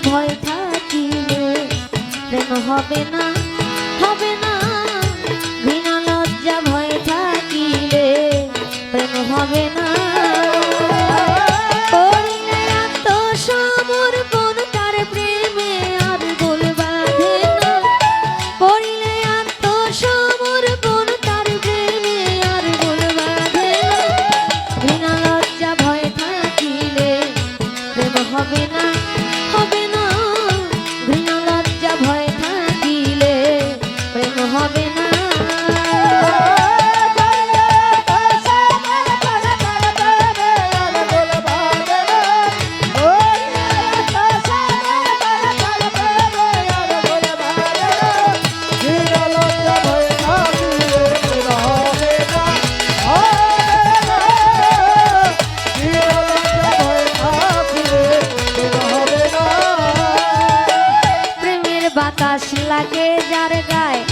ভয় থাকিলে প্রেম হবে না, হবে না। ঘৃণা লজ্জা ভয় থাকিলে প্রেম হবে না। করিলে আত্মসমর্পণ তার প্রেমে আর গোল বাঁধে না। করিলে আত্মসমর্পণ তার প্রেমে আর গোল বাঁধে না। ঘৃণা লজ্জা ভয় থাকিলে প্রেম হবে না, হবে না। ঘৃণা লজ্জা ভয় থাকিলে প্রেম হবে না। বাতাস লাগে যার গায়ে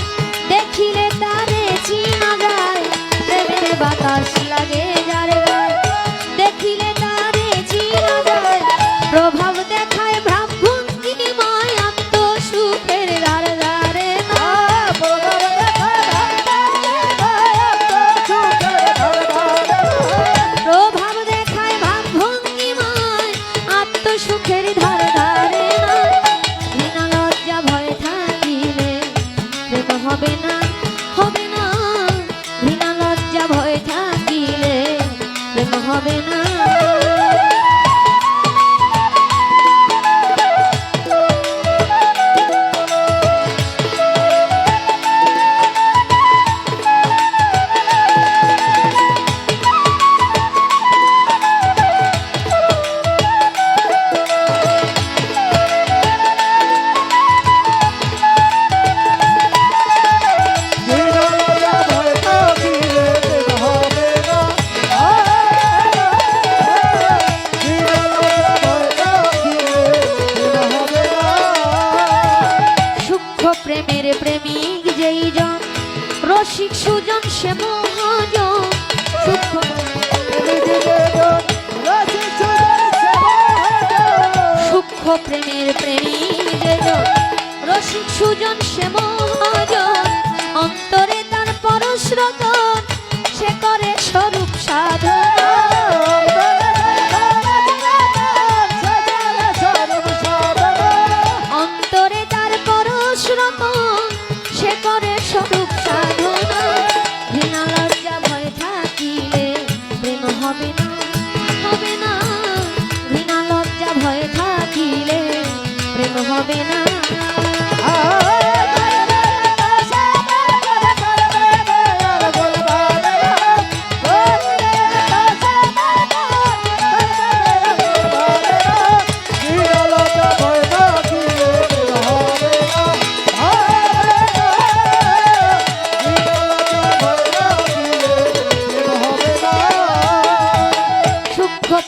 দেখিলে তারে চিনা যায়। প্রেমের বাতাস লাগে যার গায়ে দেখিলে তারে চিনা যায়। প্রভাব দেখায় ভাবভঙ্গিময় আত্মসুখের ধারে ধারে না। প্রভাব দেখায় ভাবভঙ্গিময় আত্মসুখের ধারে ধারে না। হবে না, হবে না। ঘৃণা লজ্জা ভয় থাকিলে প্রেম হবে না। প্রেমের প্রেমিক যেই জন রসিক সুজন সে মহাজন। সূক্ষ্ম প্রেমের প্রেমিক যেই জন রসিক সুজন সে মহাজন। অন্তরে তার পরশরত সে করে স্বরূপ সাধনা। অন্তরে তার পরশরত সে করে স্বরূপ সাধনা। ঘৃণা লজ্জা ভয় থাকিলে প্রেম হবে না, হবে না। ঘৃণা লজ্জা ভয় থাকিলে প্রেম হবে না।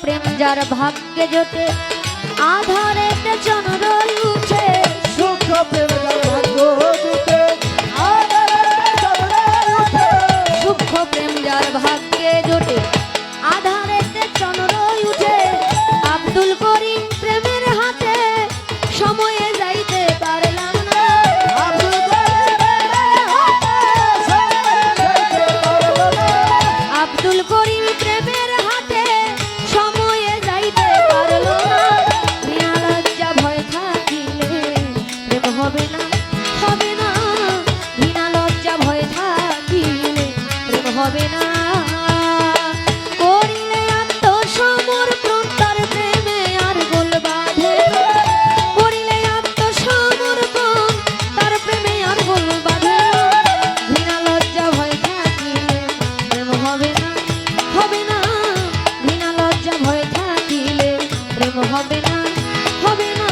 প্রেম যার ভাগ্যে জোটে আধারেতে চন্দ্র উঠে। সূক্ষ্ম প্রেম যার ভাগ্য জোটে আধারেতে চন্দ্র উঠে। সূক্ষ্ম প্রেম যার ভাগ্যে জোটে আধারেতে চন্দ্র উঠে। আব্দুল করিম প্রেমের হাতে সময়ে যাইতে পারলাম না। আব্দুল করিম প্রেমের হাতে সময়ে যাইতে পারলো না। ঘৃণা লজ্জা ভয় থাকিলে প্রেম হবে না, হবে না। ঘৃণা লজ্জা ভয় থাকিলে প্রেম হবে না। করিলে আত্মসমর্পণ তার প্রেমে আর গোল বাঁধে না। করিলে আত্মসমর্পণ তার প্রেমে আর গোল বাঁধে না। ঘৃণা লজ্জা ভয় থাকিলে প্রেম হবে না, হবে না। ঘৃণা লজ্জা ভয় থাকিলে প্রেম হবে না, হবে না।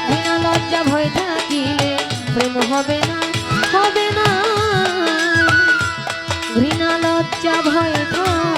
ঘৃণা লজ্জা ভয় থাকিলে প্রেম হবে না, হবে না। ঘৃণা লজ্জা ভয় থাকিলে